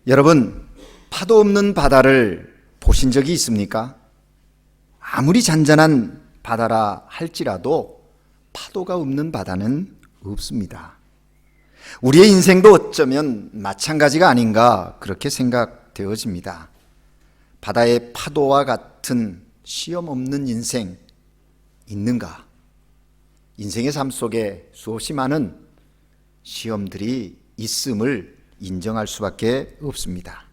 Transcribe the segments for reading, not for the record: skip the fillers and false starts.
여러분, 파도 없는 바다를 보신 적이 있습니까? 아무리 잔잔한 바다라 할지라도 파도가 없는 바다는 없습니다. 우리의 인생도 어쩌면 마찬가지가 아닌가 그렇게 생각되어집니다. 바다의 파도와 같은 시험 없는 인생 있는가? 인생의 삶 속에 수없이 많은 시험들이 있음을 인정할 수밖에 없습니다.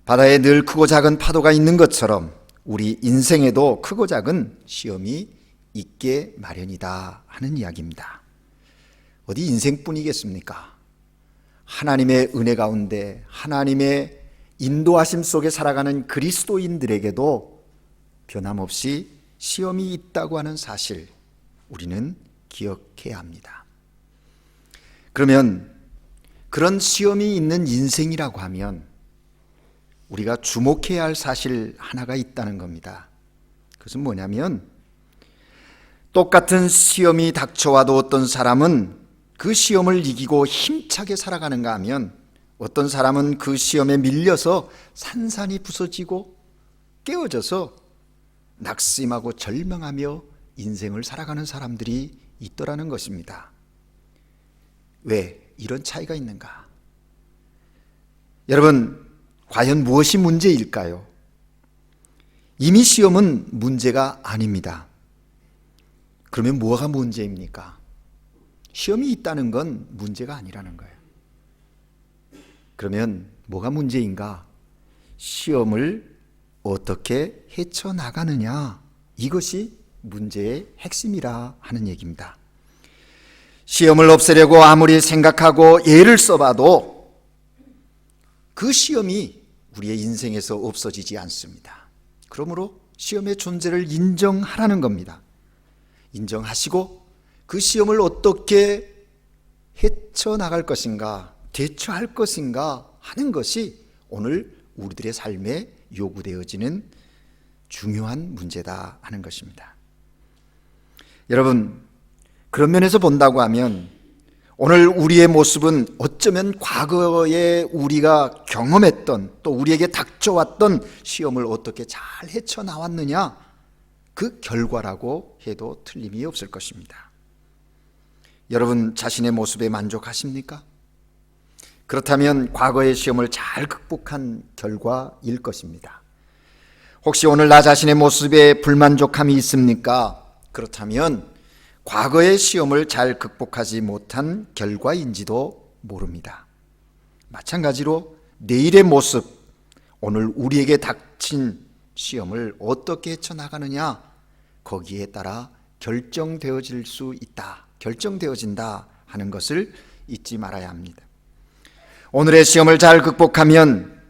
바다에 늘 크고 작은 파도가 있는 것처럼 우리 인생에도 크고 작은 시험이 있게 마련이다 하는 이야기입니다. 어디 인생뿐이겠습니까? 하나님의 은혜 가운데 하나님의 인도하심 속에 살아가는 그리스도인들에게도 변함없이 시험이 있다고 하는 사실 우리는 기억해야 합니다. 그러면 그런 시험이 있는 인생이라고 하면 우리가 주목해야 할 사실 하나가 있다는 겁니다. 그것은 뭐냐면 똑같은 시험이 닥쳐와도 어떤 사람은 그 시험을 이기고 힘차게 살아가는가 하면 어떤 사람은 그 시험에 밀려서 산산이 부서지고 깨어져서 낙심하고 절망하며 인생을 살아가는 사람들이 있더라는 것입니다. 왜 이런 차이가 있는가? 여러분, 과연 무엇이 문제일까요? 이미 시험은 문제가 아닙니다. 그러면 뭐가 문제입니까? 시험이 있다는 건 문제가 아니라는 거예요. 그러면 뭐가 문제인가? 시험을 어떻게 헤쳐나가느냐, 이것이 문제의 핵심이라 하는 얘기입니다. 시험을 없애려고 아무리 생각하고 예를 써봐도 그 시험이 우리의 인생에서 없어지지 않습니다. 그러므로 시험의 존재를 인정하라는 겁니다. 인정하시고 그 시험을 어떻게 헤쳐나갈 것인가, 대처할 것인가 하는 것이 오늘 우리들의 삶에 요구되어지는 중요한 문제다 하는 것입니다. 여러분, 그런 면에서 본다고 하면 오늘 우리의 모습은 어쩌면 과거에 우리가 경험했던 또 우리에게 닥쳐왔던 시험을 어떻게 잘 헤쳐나왔느냐, 그 결과라고 해도 틀림이 없을 것입니다. 여러분 자신의 모습에 만족하십니까? 그렇다면 과거의 시험을 잘 극복한 결과일 것입니다. 혹시 오늘 나 자신의 모습에 불만족함이 있습니까? 그렇다면 과거의 시험을 잘 극복하지 못한 결과인지도 모릅니다. 마찬가지로 내일의 모습, 오늘 우리에게 닥친 시험을 어떻게 헤쳐나가느냐, 거기에 따라 결정되어질 수 있다, 결정되어진다 하는 것을 잊지 말아야 합니다. 오늘의 시험을 잘 극복하면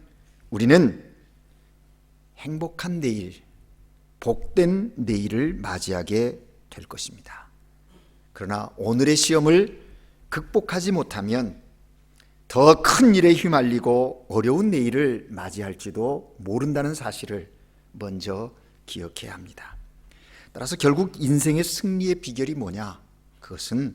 우리는 행복한 내일, 복된 내일을 맞이하게 될 것입니다. 그러나 오늘의 시험을 극복하지 못하면 더 큰 일에 휘말리고 어려운 내일을 맞이할지도 모른다는 사실을 먼저 기억해야 합니다. 따라서 결국 인생의 승리의 비결이 뭐냐? 그것은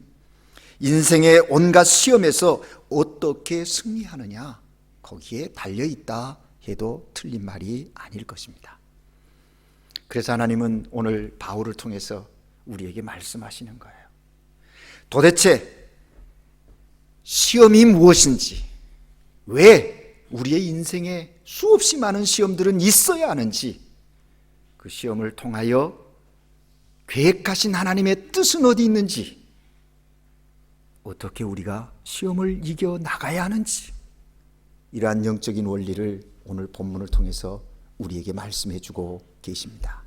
인생의 온갖 시험에서 어떻게 승리하느냐, 거기에 달려있다 해도 틀린 말이 아닐 것입니다. 그래서 하나님은 오늘 바울을 통해서 우리에게 말씀하시는 거예요. 도대체 시험이 무엇인지, 왜 우리의 인생에 수없이 많은 시험들은 있어야 하는지, 그 시험을 통하여 계획하신 하나님의 뜻은 어디 있는지, 어떻게 우리가 시험을 이겨나가야 하는지, 이러한 영적인 원리를 오늘 본문을 통해서 우리에게 말씀해 주고 계십니다.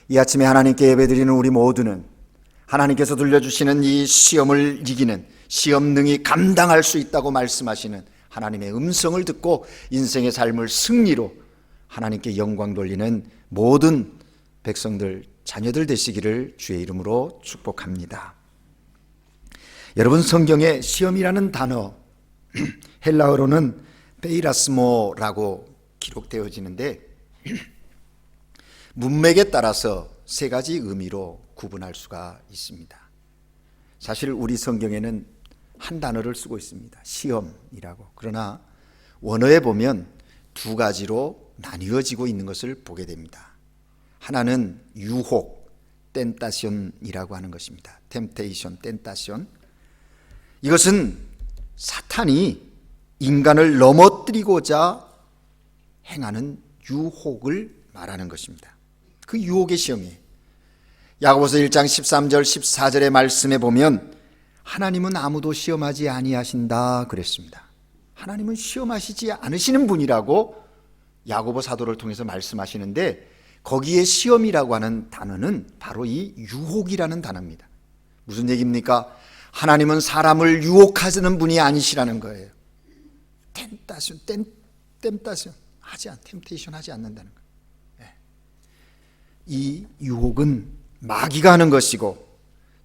이 아침에 하나님께 예배드리는 우리 모두는 하나님께서 들려주시는 이 시험을 이기는, 시험 능히 감당할 수 있다고 말씀하시는 하나님의 음성을 듣고 인생의 삶을 승리로 하나님께 영광 돌리는 모든 백성들, 자녀들 되시기를 주의 이름으로 축복합니다. 여러분, 성경에 시험이라는 단어, 헬라어로는 베이라스모라고 기록되어지는데 문맥에 따라서 세 가지 의미로 구분할 수가 있습니다. 사실 우리 성경에는 한 단어를 쓰고 있습니다. 시험이라고. 그러나 원어에 보면 두 가지로 나뉘어지고 있는 것을 보게 됩니다. 하나는 유혹, 텐타션이라고 하는 것입니다. 템테이션, 텐타션. 이것은 사탄이 인간을 넘어뜨리고자 행하는 유혹을 말하는 것입니다. 그 유혹의 시험이에요. 야고보서 1장 13절 14절의 말씀에 보면 하나님은 아무도 시험하지 아니하신다 그랬습니다. 하나님은 시험하시지 않으시는 분이라고 야고보 사도를 통해서 말씀하시는데, 거기에 시험이라고 하는 단어는 바로 이 유혹이라는 단어입니다. 무슨 얘기입니까? 하나님은 사람을 유혹하시는 분이 아니시라는 거예요. 템테이션 하지 않는다는 거예요. 이 유혹은 마귀가 하는 것이고,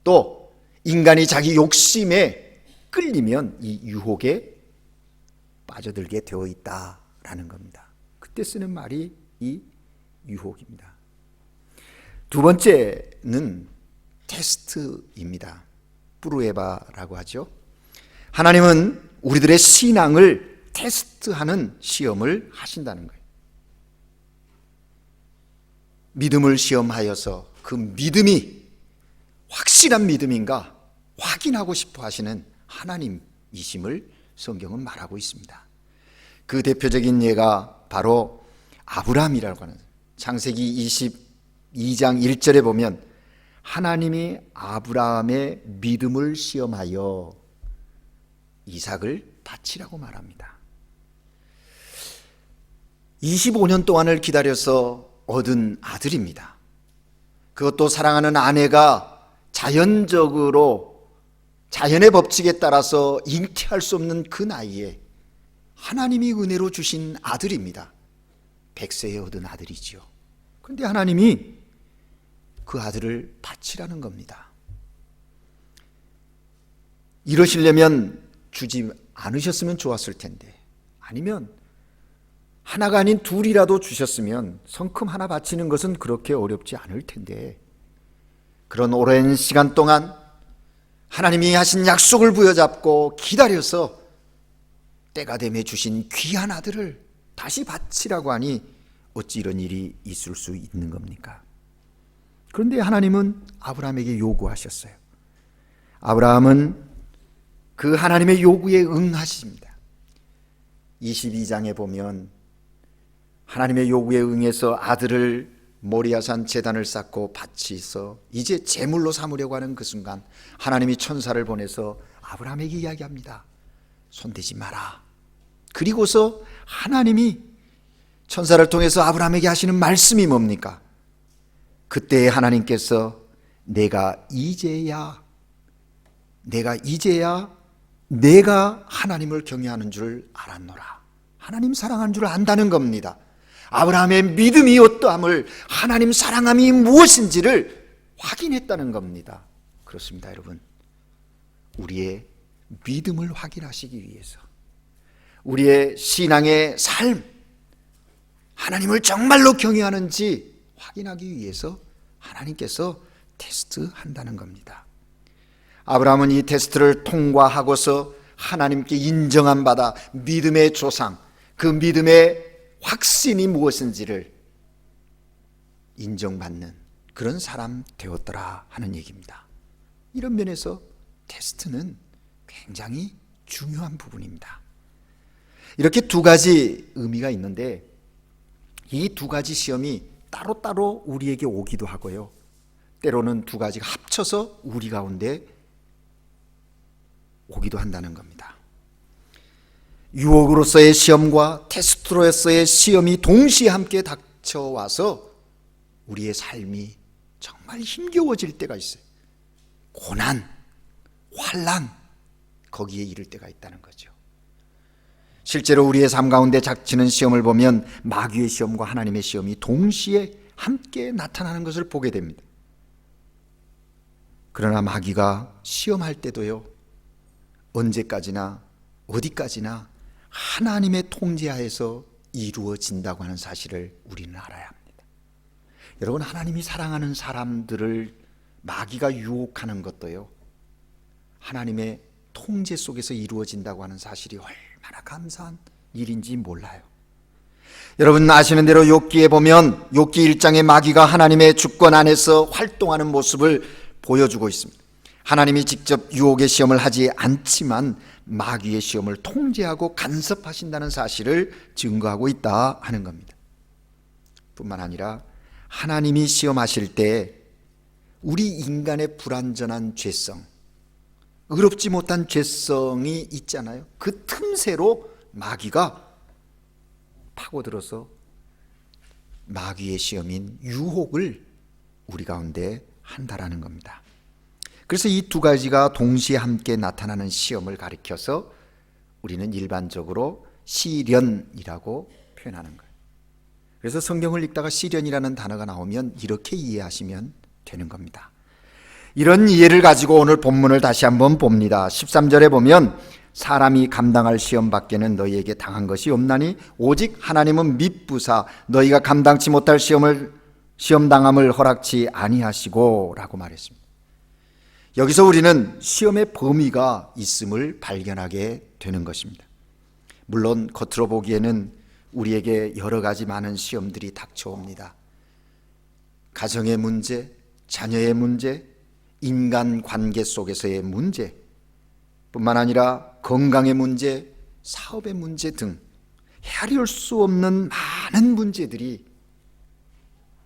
또 인간이 자기 욕심에 끌리면 이 유혹에 빠져들게 되어 있다라는 겁니다. 그때 쓰는 말이 이 유혹입니다. 두 번째는 테스트입니다. 프루에바라고 하죠. 하나님은 우리들의 신앙을 테스트하는 시험을 하신다는 거예요. 믿음을 시험하여서 그 믿음이 확실한 믿음인가 확인하고 싶어 하시는 하나님이심을 성경은 말하고 있습니다. 그 대표적인 예가 바로 아브라함이라고 하는, 창세기 22장 1절에 보면 하나님이 아브라함의 믿음을 시험하여 이삭을 바치라고 말합니다. 25년 동안을 기다려서 얻은 아들입니다. 그것도 사랑하는 아내가 자연적으로 자연의 법칙에 따라서 잉태할 수 없는 그 나이에 하나님이 은혜로 주신 아들입니다. 100세에 얻은 아들이지요. 그런데 하나님이 그 아들을 바치라는 겁니다. 이러시려면 주지 않으셨으면 좋았을 텐데, 아니면 하나가 아닌 둘이라도 주셨으면 성큼 하나 바치는 것은 그렇게 어렵지 않을 텐데, 그런 오랜 시간 동안 하나님이 하신 약속을 부여잡고 기다려서 때가 되매 주신 귀한 아들을 다시 바치라고 하니 어찌 이런 일이 있을 수 있는 겁니까? 그런데 하나님은 아브라함에게 요구하셨어요. 아브라함은 그 하나님의 요구에 응하십니다. 22장에 보면 하나님의 요구에 응해서 아들을 모리아산 제단을 쌓고 바치서 이제 제물로 삼으려고 하는 그 순간 하나님이 천사를 보내서 아브라함에게 이야기합니다. 손대지 마라. 그리고서 하나님이 천사를 통해서 아브라함에게 하시는 말씀이 뭡니까? 그때 하나님께서 내가 이제야 내가 하나님을 경외하는 줄 알았노라. 하나님 사랑하는 줄 안다는 겁니다. 아브라함의 믿음이 어떠함을, 하나님 사랑함이 무엇인지를 확인했다는 겁니다. 그렇습니다, 여러분. 우리의 믿음을 확인하시기 위해서, 우리의 신앙의 삶, 하나님을 정말로 경외하는지 확인하기 위해서 하나님께서 테스트한다는 겁니다. 아브라함은 이 테스트를 통과하고서 하나님께 인정한 바다, 믿음의 조상, 그 믿음의 확신이 무엇인지를 인정받는 그런 사람 되었더라 하는 얘기입니다. 이런 면에서 테스트는 굉장히 중요한 부분입니다. 이렇게 두 가지 의미가 있는데, 이 두 가지 시험이 따로따로 우리에게 오기도 하고요, 때로는 두 가지가 합쳐서 우리 가운데 오기도 한다는 겁니다. 유혹으로서의 시험과 테스트로서의 시험이 동시에 함께 닥쳐와서 우리의 삶이 정말 힘겨워질 때가 있어요. 고난, 환난, 거기에 이를 때가 있다는 거죠. 실제로 우리의 삶 가운데 닥치는 시험을 보면 마귀의 시험과 하나님의 시험이 동시에 함께 나타나는 것을 보게 됩니다. 그러나 마귀가 시험할 때도요, 언제까지나 어디까지나 하나님의 통제하에서 이루어진다고 하는 사실을 우리는 알아야 합니다. 여러분, 하나님이 사랑하는 사람들을 마귀가 유혹하는 것도요, 하나님의 통제 속에서 이루어진다고 하는 사실이 얼마나 감사한 일인지 몰라요. 여러분 아시는 대로 욥기에 보면 욥기 1장의 마귀가 하나님의 주권 안에서 활동하는 모습을 보여주고 있습니다. 하나님이 직접 유혹의 시험을 하지 않지만 마귀의 시험을 통제하고 간섭하신다는 사실을 증거하고 있다 하는 겁니다. 뿐만 아니라 하나님이 시험하실 때 우리 인간의 불완전한 죄성, 의롭지 못한 죄성이 있잖아요. 그 틈새로 마귀가 파고들어서 마귀의 시험인 유혹을 우리 가운데 한다라는 겁니다. 그래서 이 두 가지가 동시에 함께 나타나는 시험을 가리켜서 우리는 일반적으로 시련이라고 표현하는 거예요. 그래서 성경을 읽다가 시련이라는 단어가 나오면 이렇게 이해하시면 되는 겁니다. 이런 이해를 가지고 오늘 본문을 다시 한번 봅니다. 13절에 보면 사람이 감당할 시험 밖에는 너희에게 당한 것이 없나니 오직 하나님은 밉부사 너희가 감당치 못할 시험 당함을 허락치 아니하시고 라고 말했습니다. 여기서 우리는 시험의 범위가 있음을 발견하게 되는 것입니다. 물론 겉으로 보기에는 우리에게 여러 가지 많은 시험들이 닥쳐옵니다. 가정의 문제, 자녀의 문제, 인간관계 속에서의 문제 뿐만 아니라 건강의 문제, 사업의 문제 등 헤아릴 수 없는 많은 문제들이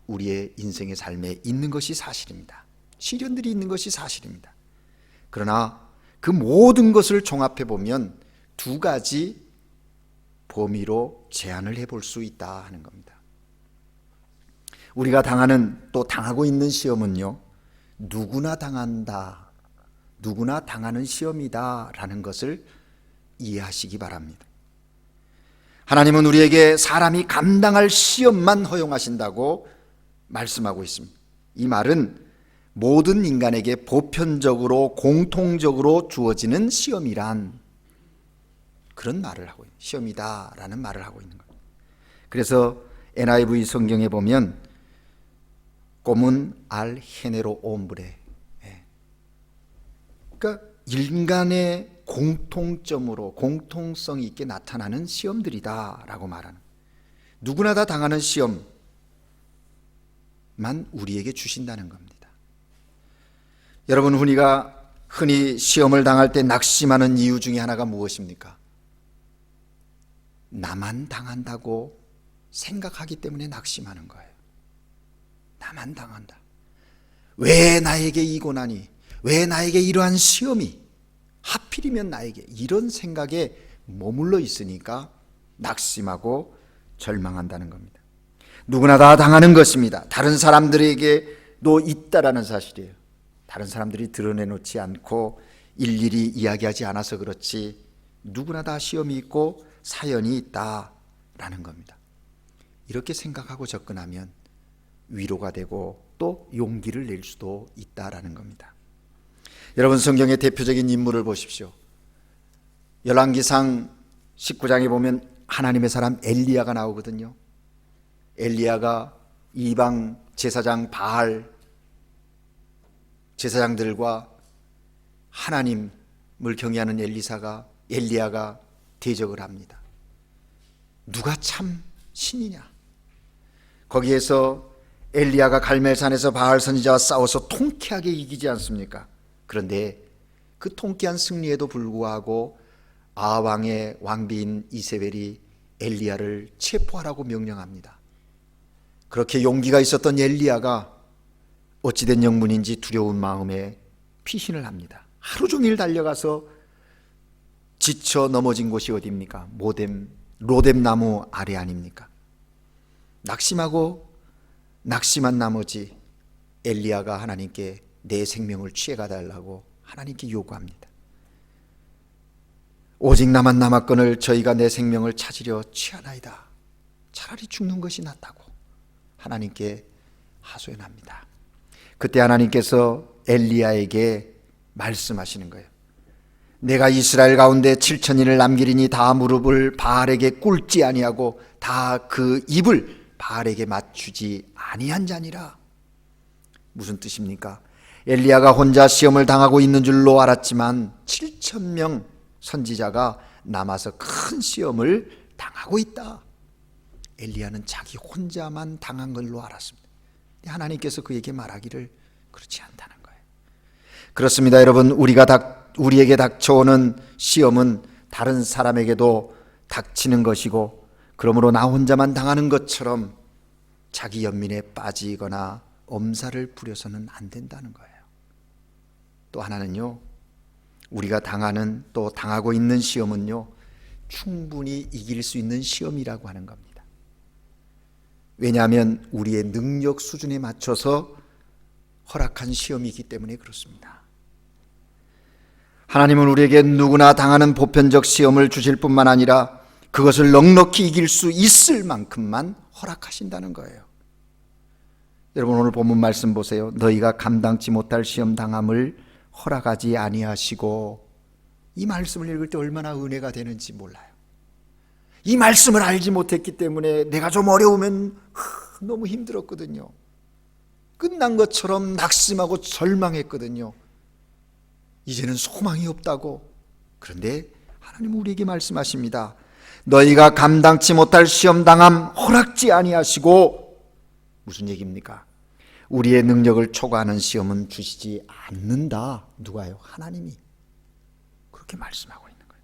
우리의 인생의 삶에 있는 것이 사실입니다. 시련들이 있는 것이 사실입니다. 그러나 그 모든 것을 종합해 보면 두 가지 범위로 제한을 해볼 수 있다 하는 겁니다. 우리가 당하고 있는 시험은요, 누구나 당한다, 누구나 당하는 시험이다 라는 것을 이해하시기 바랍니다. 하나님은 우리에게 사람이 감당할 시험만 허용하신다고 말씀하고 있습니다. 이 말은 모든 인간에게 보편적으로 공통적으로 주어지는 시험이란 그런 말을 하고 있는 시험이다라는 말을 하고 있는 거예요. 그래서 NIV 성경에 보면 꼬문 알 헤네로 옴브레, 그러니까 인간의 공통점으로 공통성 있게 나타나는 시험들이다라고 말하는, 누구나 다 당하는 시험만 우리에게 주신다는 겁니다. 여러분, 우리가 흔히 시험을 당할 때 낙심하는 이유 중에 하나가 무엇입니까? 나만 당한다고 생각하기 때문에 낙심하는 거예요. 나만 당한다. 왜 나에게 이 고난이, 왜 나에게 이러한 시험이, 하필이면 나에게, 이런 생각에 머물러 있으니까 낙심하고 절망한다는 겁니다. 누구나 다 당하는 것입니다. 다른 사람들에게도 있다라는 사실이에요. 다른 사람들이 드러내놓지 않고 일일이 이야기하지 않아서 그렇지 누구나 다 시험이 있고 사연이 있다라는 겁니다. 이렇게 생각하고 접근하면 위로가 되고 또 용기를 낼 수도 있다라는 겁니다. 여러분, 성경의 대표적인 인물을 보십시오. 열왕기상 19장에 보면 하나님의 사람 엘리야가 나오거든요. 엘리야가 이방 제사장 바알 제사장들과 하나님을 경외하는 엘리야가 대적을 합니다. 누가 참 신이냐? 거기에서 엘리야가 갈멜산에서 바알 선지자와 싸워서 통쾌하게 이기지 않습니까? 그런데 그 통쾌한 승리에도 불구하고 아왕의 왕비인 이세벨이 엘리야를 체포하라고 명령합니다. 그렇게 용기가 있었던 엘리야가 어찌된 영문인지 두려운 마음에 피신을 합니다. 하루 종일 달려가서 지쳐 넘어진 곳이 어디입니까? 로뎀 나무 아래 아닙니까? 낙심한 나머지 엘리야가 하나님께 내 생명을 취해가 달라고 하나님께 요구합니다. 오직 나만 남았거늘 저희가 내 생명을 찾으려 취하나이다. 차라리 죽는 것이 낫다고 하나님께 하소연합니다. 그때 하나님께서 엘리야에게 말씀하시는 거예요. 내가 이스라엘 가운데 7,000인을 남기리니 다 무릎을 바알에게 꿇지 아니하고 다 그 입을 바알에게 맞추지 아니한 자니라. 무슨 뜻입니까? 엘리야가 혼자 시험을 당하고 있는 줄로 알았지만 7,000명 선지자가 남아서 큰 시험을 당하고 있다. 엘리야는 자기 혼자만 당한 걸로 알았습니다. 하나님께서 그에게 말하기를 그렇지 않다는 거예요. 그렇습니다, 여러분. 우리에게 닥쳐오는 시험은 다른 사람에게도 닥치는 것이고, 그러므로 나 혼자만 당하는 것처럼 자기 연민에 빠지거나 엄살을 부려서는 안 된다는 거예요. 또 하나는요, 우리가 당하는, 또 당하고 있는 시험은요, 충분히 이길 수 있는 시험이라고 하는 겁니다. 왜냐하면 우리의 능력 수준에 맞춰서 허락한 시험이기 때문에 그렇습니다. 하나님은 우리에게 누구나 당하는 보편적 시험을 주실 뿐만 아니라 그것을 넉넉히 이길 수 있을 만큼만 허락하신다는 거예요. 여러분, 오늘 본문 말씀 보세요. 너희가 감당치 못할 시험 당함을 허락하지 아니하시고, 이 말씀을 읽을 때 얼마나 은혜가 되는지 몰라요. 이 말씀을 알지 못했기 때문에 내가 좀 어려우면 너무 힘들었거든요. 끝난 것처럼 낙심하고 절망했거든요. 이제는 소망이 없다고. 그런데 하나님은 우리에게 말씀하십니다. 너희가 감당치 못할 시험 당함 허락지 아니하시고, 무슨 얘기입니까? 우리의 능력을 초과하는 시험은 주시지 않는다. 누가요? 하나님이 그렇게 말씀하고 있는 거예요.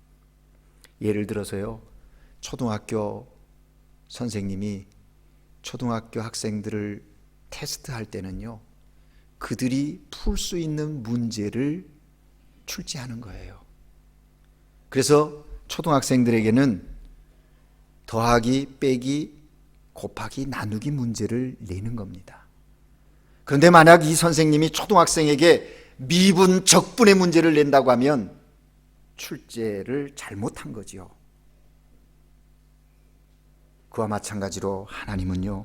예를 들어서요, 초등학교 선생님이 초등학교 학생들을 테스트할 때는요, 그들이 풀 수 있는 문제를 출제하는 거예요. 그래서 초등학생들에게는 더하기, 빼기, 곱하기, 나누기 문제를 내는 겁니다. 그런데 만약 이 선생님이 초등학생에게 미분, 적분의 문제를 낸다고 하면 출제를 잘못한 거지요. 그와 마찬가지로 하나님은요,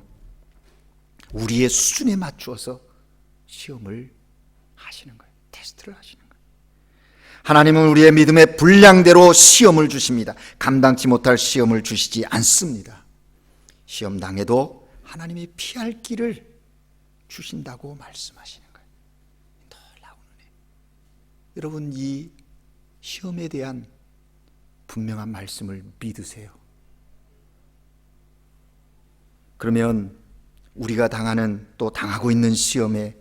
우리의 수준에 맞추어서 시험을 하시는 거예요. 테스트를 하시는 거예요. 하나님은 우리의 믿음의 분량대로 시험을 주십니다. 감당치 못할 시험을 주시지 않습니다. 시험 당해도 하나님이 피할 길을 주신다고 말씀하시는 거예요. 놀라운 은혜. 여러분, 이 시험에 대한 분명한 말씀을 믿으세요. 그러면 우리가 당하는, 또 당하고 있는 시험에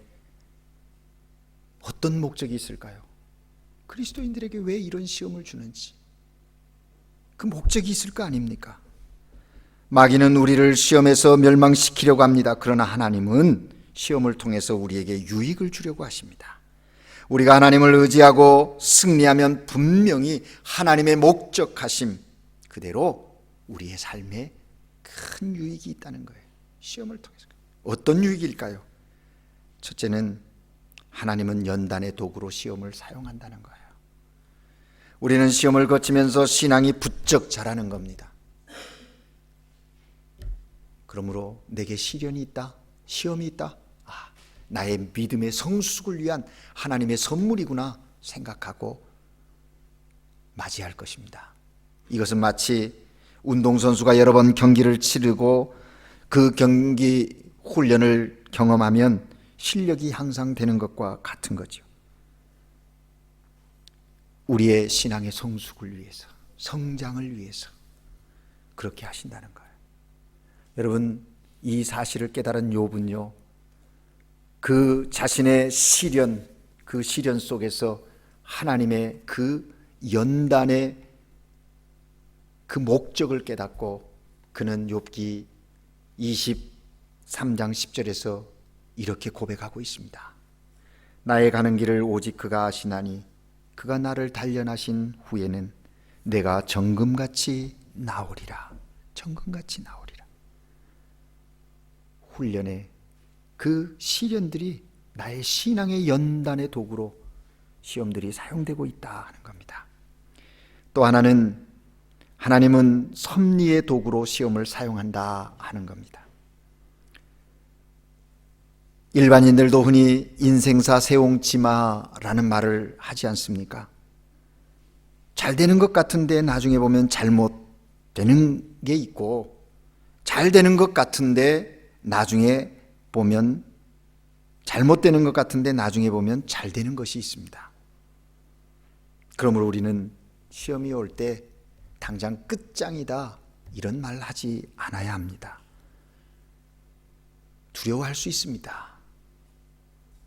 어떤 목적이 있을까요? 그리스도인들에게 왜 이런 시험을 주는지 그 목적이 있을 거 아닙니까? 마귀는 우리를 시험에서 멸망시키려고 합니다. 그러나 하나님은 시험을 통해서 우리에게 유익을 주려고 하십니다. 우리가 하나님을 의지하고 승리하면 분명히 하나님의 목적하심 그대로 우리의 삶에 큰 유익이 있다는 거예요. 시험을 통해서. 어떤 유익일까요? 첫째는 하나님은 연단의 도구로 시험을 사용한다는 거예요. 우리는 시험을 거치면서 신앙이 부쩍 자라는 겁니다. 그러므로 내게 시련이 있다, 시험이 있다, 나의 믿음의 성숙을 위한 하나님의 선물이구나 생각하고 맞이할 것입니다. 이것은 마치 운동선수가 여러 번 경기를 치르고 그 경기 훈련을 경험하면 실력이 향상되는 것과 같은 거죠. 우리의 신앙의 성숙을 위해서, 성장을 위해서 그렇게 하신다는 거예요. 여러분, 이 사실을 깨달은 욥은요, 그 자신의 시련, 그 시련 속에서 하나님의 그 연단의 그 목적을 깨닫고 그는 욥기 23장 10절에서 이렇게 고백하고 있습니다. 나의 가는 길을 오직 그가 아시나니 그가 나를 단련하신 후에는 내가 정금같이 나오리라. 정금같이 나오리라. 훈련의 그 시련들이 나의 신앙의 연단의 도구로 시험들이 사용되고 있다 하는 겁니다. 또 하나는 하나님은 섭리의 도구로 시험을 사용한다 하는 겁니다. 일반인들도 흔히 인생사 세옹지마라는 말을 하지 않습니까? 잘 되는 것 같은데 나중에 보면 잘못되는 게 있고, 잘 되는 것 같은데 나중에 보면 잘못되는 것 같은데 나중에 보면 잘 되는 것이 있습니다. 그러므로 우리는 시험이 올 때 당장 끝장이다 이런 말 하지 않아야 합니다. 두려워할 수 있습니다.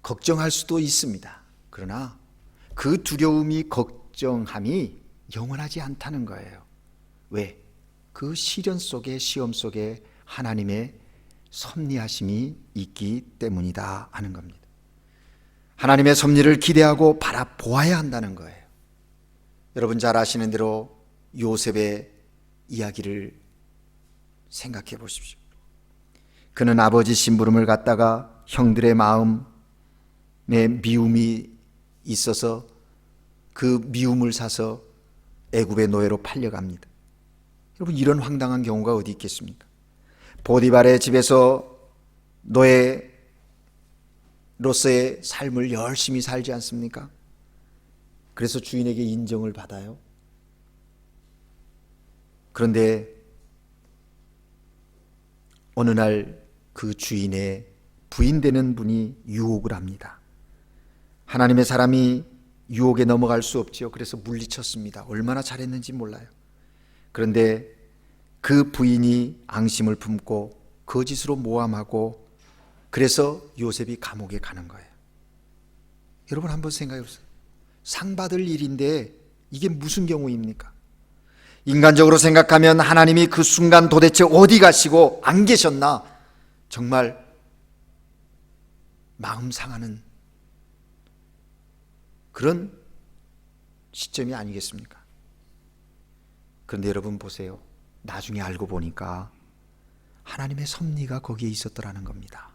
걱정할 수도 있습니다. 그러나 그 두려움이, 걱정함이 영원하지 않다는 거예요. 왜? 그 시련 속에, 시험 속에 하나님의 섭리하심이 있기 때문이다 하는 겁니다. 하나님의 섭리를 기대하고 바라보아야 한다는 거예요. 여러분 잘 아시는 대로 요셉의 이야기를 생각해 보십시오. 그는 아버지 심부름을 갖다가 형들의 마음에 미움이 있어서 그 미움을 사서 애굽의 노예로 팔려갑니다. 여러분 이런 황당한 경우가 어디 있겠습니까? 보디발의 집에서 노예로서의 삶을 열심히 살지 않습니까? 그래서 주인에게 인정을 받아요. 그런데 어느 날 그 주인의 부인 되는 분이 유혹을 합니다. 하나님의 사람이 유혹에 넘어갈 수 없지요. 그래서 물리쳤습니다. 얼마나 잘했는지 몰라요. 그런데 그 부인이 앙심을 품고 거짓으로 모함하고 그래서 요셉이 감옥에 가는 거예요. 여러분 한번 생각해 보세요. 상 받을 일인데 이게 무슨 경우입니까? 인간적으로 생각하면 하나님이 그 순간 도대체 어디 가시고 안 계셨나? 정말 마음 상하는 그런 시점이 아니겠습니까? 그런데 여러분 보세요. 나중에 알고 보니까 하나님의 섭리가 거기에 있었더라는 겁니다.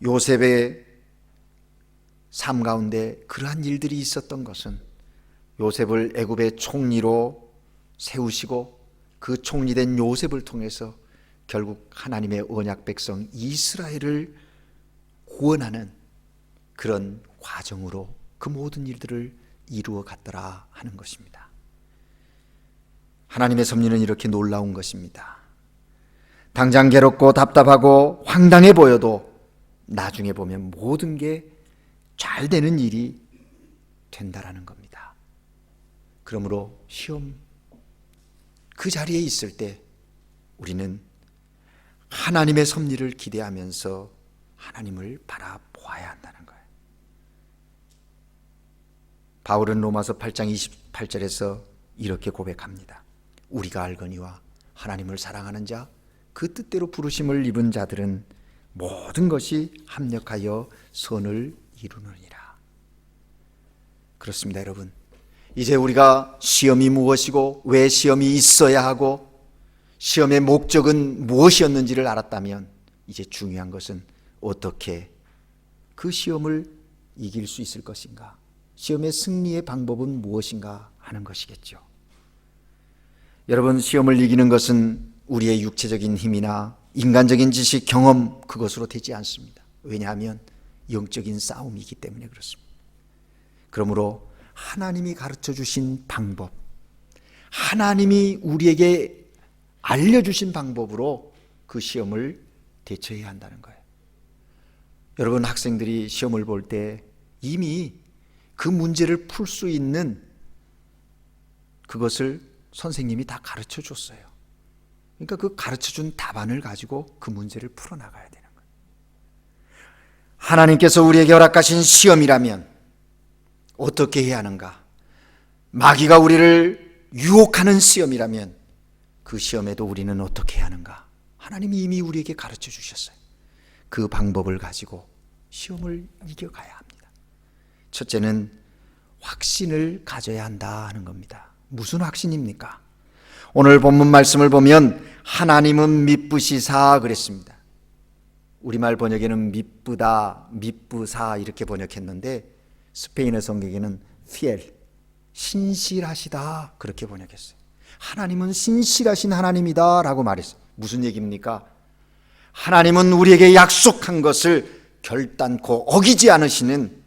요셉의 삶 가운데 그러한 일들이 있었던 것은 요셉을 애굽의 총리로 세우시고 그 총리된 요셉을 통해서 결국 하나님의 언약 백성 이스라엘을 구원하는 그런 과정으로 그 모든 일들을 이루어 갔더라 하는 것입니다. 하나님의 섭리는 이렇게 놀라운 것입니다. 당장 괴롭고 답답하고 황당해 보여도 나중에 보면 모든 게 잘 되는 일이 된다라는 겁니다. 그러므로 시험 그 자리에 있을 때 우리는 하나님의 섭리를 기대하면서 하나님을 바라보아야 한다는 거예요. 바울은 로마서 8장 28절에서 이렇게 고백합니다. 우리가 알거니와 하나님을 사랑하는 자, 그 뜻대로 부르심을 입은 자들은 모든 것이 합력하여 선을 이루느니라. 그렇습니다, 여러분. 이제 우리가 시험이 무엇이고 왜 시험이 있어야 하고 시험의 목적은 무엇이었는지를 알았다면 이제 중요한 것은 어떻게 그 시험을 이길 수 있을 것인가, 시험의 승리의 방법은 무엇인가 하는 것이겠죠. 여러분, 시험을 이기는 것은 우리의 육체적인 힘이나 인간적인 지식, 경험 그것으로 되지 않습니다. 왜냐하면 영적인 싸움이기 때문에 그렇습니다. 그러므로 하나님이 가르쳐 주신 방법, 하나님이 우리에게 알려주신 방법으로 그 시험을 대처해야 한다는 거예요. 여러분, 학생들이 시험을 볼 때 이미 그 문제를 풀 수 있는 그것을 선생님이 다 가르쳐 줬어요. 그러니까 그 가르쳐 준 답안을 가지고 그 문제를 풀어나가야 되는 거예요. 하나님께서 우리에게 허락하신 시험이라면 어떻게 해야 하는가? 마귀가 우리를 유혹하는 시험이라면 그 시험에도 우리는 어떻게 해야 하는가? 하나님이 이미 우리에게 가르쳐 주셨어요. 그 방법을 가지고 시험을 이겨가야 합니다. 첫째는 확신을 가져야 한다 하는 겁니다. 무슨 확신입니까? 오늘 본문 말씀을 보면 하나님은 미쁘시사 그랬습니다. 우리말 번역에는 미쁘다, 미쁘사 이렇게 번역했는데 스페인어 성경에는 fiel, 신실하시다 그렇게 번역했어요. 하나님은 신실하신 하나님이다 라고 말했어요. 무슨 얘기입니까? 하나님은 우리에게 약속한 것을 결단코 어기지 않으시는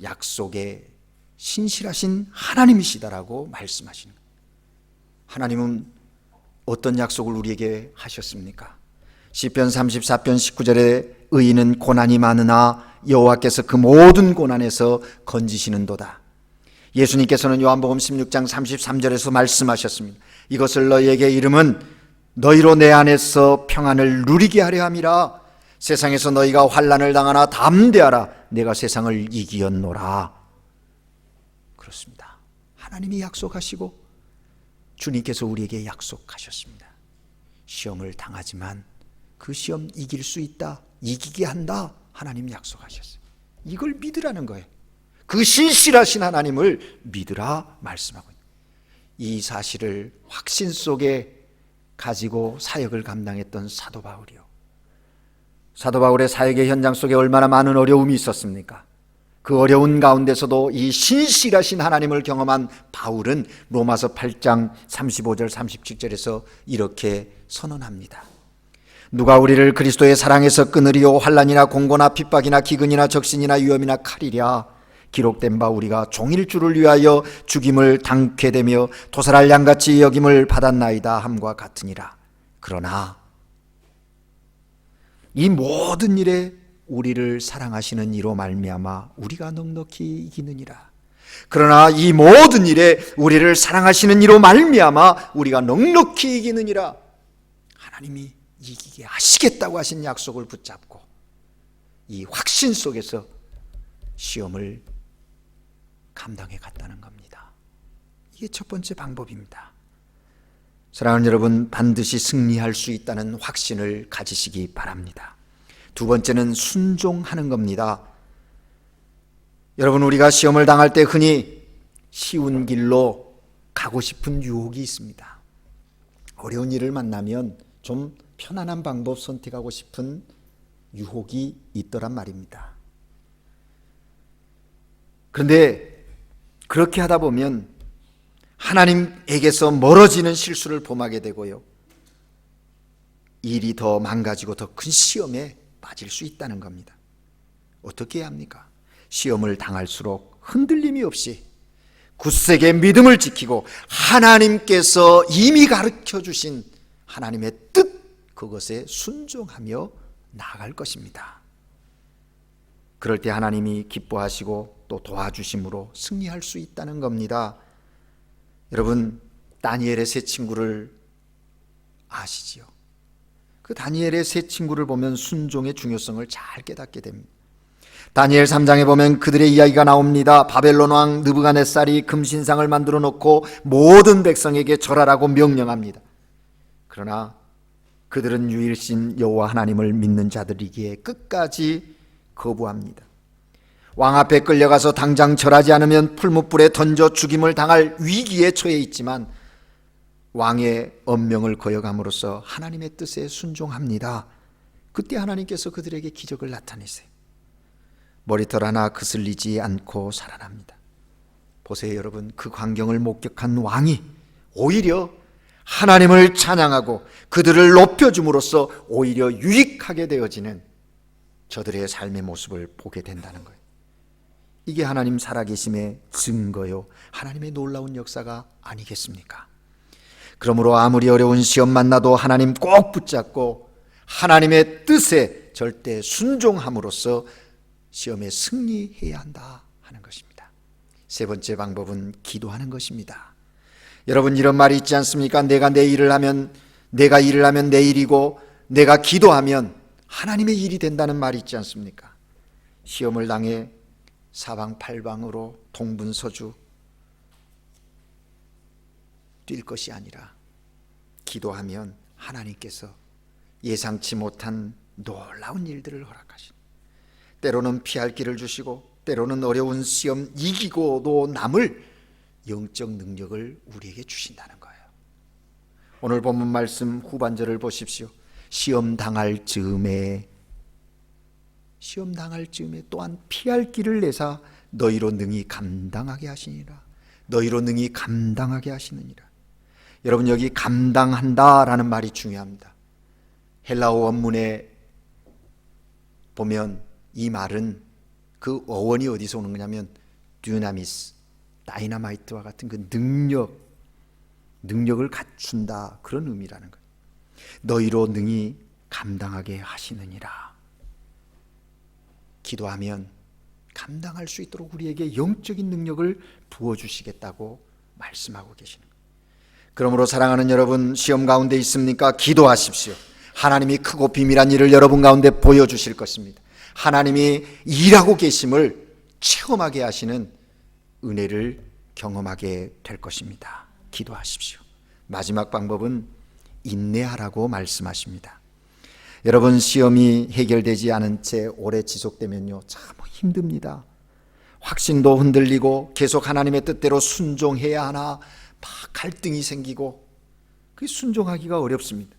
약속에 신실하신 하나님이시다라고 말씀하시는 거예요. 하나님은 어떤 약속을 우리에게 하셨습니까? 시편 34편 19절에 의인은 고난이 많으나 여호와께서 그 모든 고난에서 건지시는도다. 예수님께서는 요한복음 16장 33절에서 말씀하셨습니다. 이것을 너희에게 이름은 너희로 내 안에서 평안을 누리게 하려 함이라. 세상에서 너희가 환난을 당하나 담대하라. 내가 세상을 이기었노라. 그렇습니다. 하나님이 약속하시고 주님께서 우리에게 약속하셨습니다. 시험을 당하지만 그 시험 이길 수 있다, 이기게 한다, 하나님 약속하셨어요. 이걸 믿으라는 거예요. 그 신실하신 하나님을 믿으라 말씀하고 있습니다. 이 사실을 확신 속에 가지고 사역을 감당했던 사도 바울이요. 사도 바울의 사역의 현장 속에 얼마나 많은 어려움이 있었습니까? 그 어려운 가운데서도 이 신실하신 하나님을 경험한 바울은 로마서 8장 35절 37절에서 이렇게 선언합니다. 누가 우리를 그리스도의 사랑에서 끊으리요? 환난이나 공고나 핍박이나 기근이나 적신이나 위험이나 칼이랴. 기록된 바 우리가 종일 줄을 위하여 죽임을 당케 되며 도살할 양같이 여김을 받았나이다 함과 같으니라. 그러나 이 모든 일에 우리를 사랑하시는 이로 말미암아 우리가 넉넉히 이기느니라. 그러나 이 모든 일에 우리를 사랑하시는 이로 말미암아 우리가 넉넉히 이기느니라. 하나님이 이기게 하시겠다고 하신 약속을 붙잡고 이 확신 속에서 시험을 감당해 갔다는 겁니다. 이게 첫 번째 방법입니다. 사랑하는 여러분, 반드시 승리할 수 있다는 확신을 가지시기 바랍니다. 두 번째는 순종하는 겁니다. 여러분, 우리가 시험을 당할 때 흔히 쉬운 길로 가고 싶은 유혹이 있습니다. 어려운 일을 만나면 좀 편안한 방법 선택하고 싶은 유혹이 있더란 말입니다. 그런데 그렇게 하다 보면 하나님에게서 멀어지는 실수를 범하게 되고요, 일이 더 망가지고 더 큰 시험에 빠질 수 있다는 겁니다. 어떻게 해야 합니까? 시험을 당할수록 흔들림이 없이 굳세게 믿음을 지키고 하나님께서 이미 가르쳐 주신 하나님의 뜻, 그것에 순종하며 나아갈 것입니다. 그럴 때 하나님이 기뻐하시고 또 도와주심으로 승리할 수 있다는 겁니다. 여러분, 다니엘의 세 친구를 아시지요? 그 다니엘의 세 친구를 보면 순종의 중요성을 잘 깨닫게 됩니다. 다니엘 3장에 보면 그들의 이야기가 나옵니다. 바벨론 왕 느부갓네살이 금신상을 만들어 놓고 모든 백성에게 절하라고 명령합니다. 그러나 그들은 유일신 여호와 하나님을 믿는 자들이기에 끝까지 거부합니다. 왕 앞에 끌려가서 당장 절하지 않으면 풀무불에 던져 죽임을 당할 위기에 처해 있지만 왕의 엄명을 거역함으로써 하나님의 뜻에 순종합니다. 그때 하나님께서 그들에게 기적을 나타내세요. 머리털 하나 그슬리지 않고 살아납니다. 보세요 여러분, 그 광경을 목격한 왕이 오히려 하나님을 찬양하고 그들을 높여줌으로써 오히려 유익하게 되어지는 저들의 삶의 모습을 보게 된다는 거예요. 이게 하나님 살아계심의 증거요, 하나님의 놀라운 역사가 아니겠습니까? 그러므로 아무리 어려운 시험 만나도 하나님 꼭 붙잡고 하나님의 뜻에 절대 순종함으로써 시험에 승리해야 한다 하는 것입니다. 세 번째 방법은 기도하는 것입니다. 여러분, 이런 말이 있지 않습니까? 내가 내 일을 하면, 내가 일을 하면 내 일이고 내가 기도하면 하나님의 일이 된다는 말이 있지 않습니까? 시험을 당해 사방팔방으로 동분서주 뛸 것이 아니라 기도하면 하나님께서 예상치 못한 놀라운 일들을 허락하시고 때로는 피할 길을 주시고 때로는 어려운 시험 이기고도 남을 영적 능력을 우리에게 주신다는 거예요. 오늘 본문 말씀 후반절을 보십시오. 시험 당할 즈음에 또한 피할 길을 내사 너희로 능히 감당하게 하시니라. 너희로 능히 감당하게 하시느니라. 여러분, 여기 감당한다라는 말이 중요합니다. 헬라어 원문에 보면 이 말은 그 어원이 어디서 오는 거냐면 듀나미스, 다이나마이트와 같은 그 능력을 갖춘다, 그런 의미라는 거예요. 너희로 능히 감당하게 하시느니라. 기도하면 감당할 수 있도록 우리에게 영적인 능력을 부어주시겠다고 말씀하고 계시는 거예요. 그러므로 사랑하는 여러분, 시험 가운데 있습니까? 기도하십시오. 하나님이 크고 비밀한 일을 여러분 가운데 보여주실 것입니다. 하나님이 일하고 계심을 체험하게 하시는 은혜를 경험하게 될 것입니다. 기도하십시오. 마지막 방법은 인내하라고 말씀하십니다. 여러분, 시험이 해결되지 않은 채 오래 지속되면요, 참 힘듭니다. 확신도 흔들리고 계속 하나님의 뜻대로 순종해야 하나 막 갈등이 생기고 그 순종하기가 어렵습니다.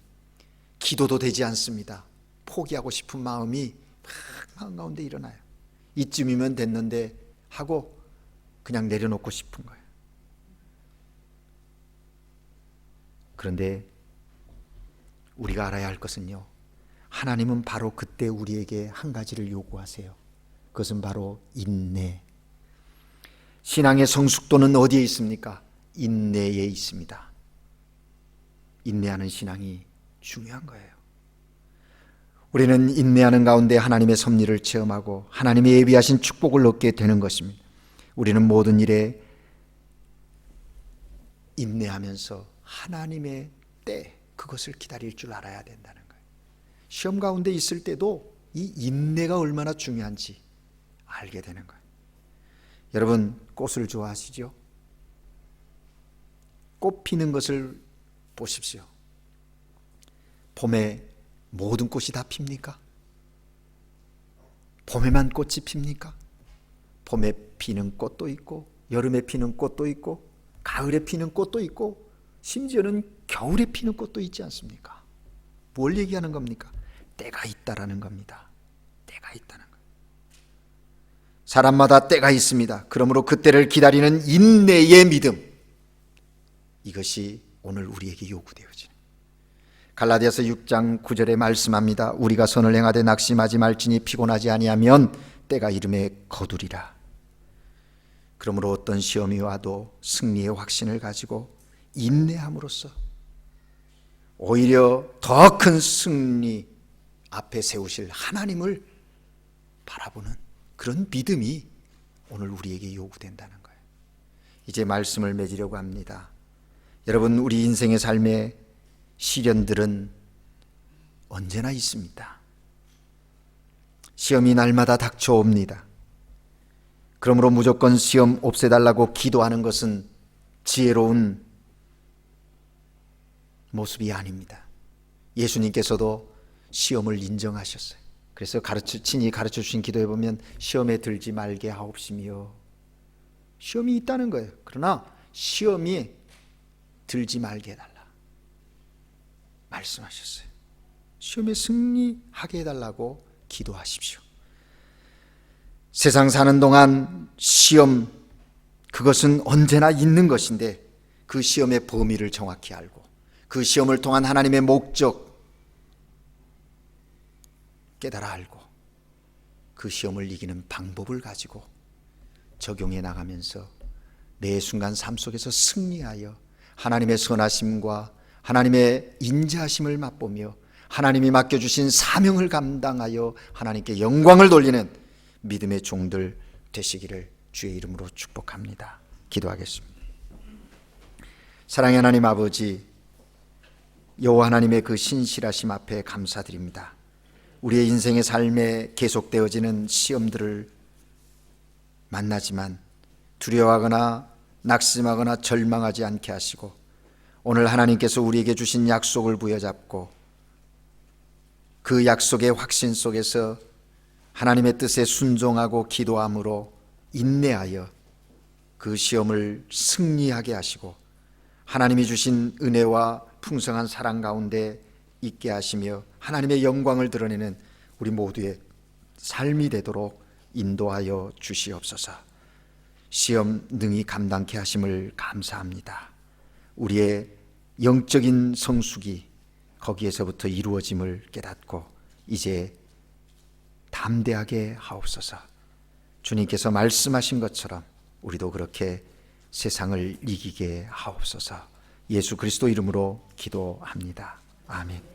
기도도 되지 않습니다. 포기하고 싶은 마음이 막 마음 가운데 일어나요. 이쯤이면 됐는데 하고 그냥 내려놓고 싶은 거예요. 그런데 우리가 알아야 할 것은요, 하나님은 바로 그때 우리에게 한 가지를 요구하세요. 그것은 바로 인내. 신앙의 성숙도는 어디에 있습니까? 인내에 있습니다. 인내하는 신앙이 중요한 거예요. 우리는 인내하는 가운데 하나님의 섭리를 체험하고 하나님의 예비하신 축복을 얻게 되는 것입니다. 우리는 모든 일에 인내하면서 하나님의 때, 그것을 기다릴 줄 알아야 된다는 거예요. 시험 가운데 있을 때도 이 인내가 얼마나 중요한지 알게 되는 거예요. 여러분, 꽃을 좋아하시죠? 꽃 피는 것을 보십시오. 봄에 모든 꽃이 다 핍니까? 봄에만 꽃이 핍니까? 봄에 피는 꽃도 있고, 여름에 피는 꽃도 있고, 가을에 피는 꽃도 있고, 심지어는 겨울에 피는 꽃도 있지 않습니까? 뭘 얘기하는 겁니까? 때가 있다라는 겁니다. 때가 있다는 거예요. 사람마다 때가 있습니다. 그러므로 그 때를 기다리는 인내의 믿음, 이것이 오늘 우리에게 요구되어지는, 갈라디아서 6장 9절에 말씀합니다. 우리가 선을 행하되 낙심하지 말지니 피곤하지 아니하면 때가 이름에 거두리라. 그러므로 어떤 시험이 와도 승리의 확신을 가지고 인내함으로써 오히려 더 큰 승리 앞에 세우실 하나님을 바라보는 그런 믿음이 오늘 우리에게 요구된다는 거예요. 이제 말씀을 맺으려고 합니다. 여러분, 우리 인생의 삶에 시련들은 언제나 있습니다. 시험이 날마다 닥쳐옵니다. 그러므로 무조건 시험 없애달라고 기도하는 것은 지혜로운 모습이 아닙니다. 예수님께서도 시험을 인정하셨어요. 그래서 친히 가르쳐 주신 기도에 보면 시험에 들지 말게 하옵시며, 시험이 있다는 거예요. 그러나 시험이 들지 말게 해달라 말씀하셨어요. 시험에 승리하게 해달라고 기도하십시오. 세상 사는 동안 시험, 그것은 언제나 있는 것인데 그 시험의 범위를 정확히 알고 그 시험을 통한 하나님의 목적 깨달아 알고 그 시험을 이기는 방법을 가지고 적용해 나가면서 매 순간 삶 속에서 승리하여 하나님의 선하심과 하나님의 인자하심을 맛보며 하나님이 맡겨주신 사명을 감당하여 하나님께 영광을 돌리는 믿음의 종들 되시기를 주의 이름으로 축복합니다. 기도하겠습니다. 사랑의 하나님 아버지, 여호와 하나님의 그 신실하심 앞에 감사드립니다. 우리의 인생의 삶에 계속되어지는 시험들을 만나지만 두려워하거나 낙심하거나 절망하지 않게 하시고 오늘 하나님께서 우리에게 주신 약속을 부여잡고 그 약속의 확신 속에서 하나님의 뜻에 순종하고 기도함으로 인내하여 그 시험을 승리하게 하시고 하나님이 주신 은혜와 풍성한 사랑 가운데 있게 하시며 하나님의 영광을 드러내는 우리 모두의 삶이 되도록 인도하여 주시옵소서. 시험 능히 감당케 하심을 감사합니다. 우리의 영적인 성숙이 거기에서부터 이루어짐을 깨닫고 이제 담대하게 하옵소서. 주님께서 말씀하신 것처럼 우리도 그렇게 세상을 이기게 하옵소서. 예수 그리스도 이름으로 기도합니다. 아멘.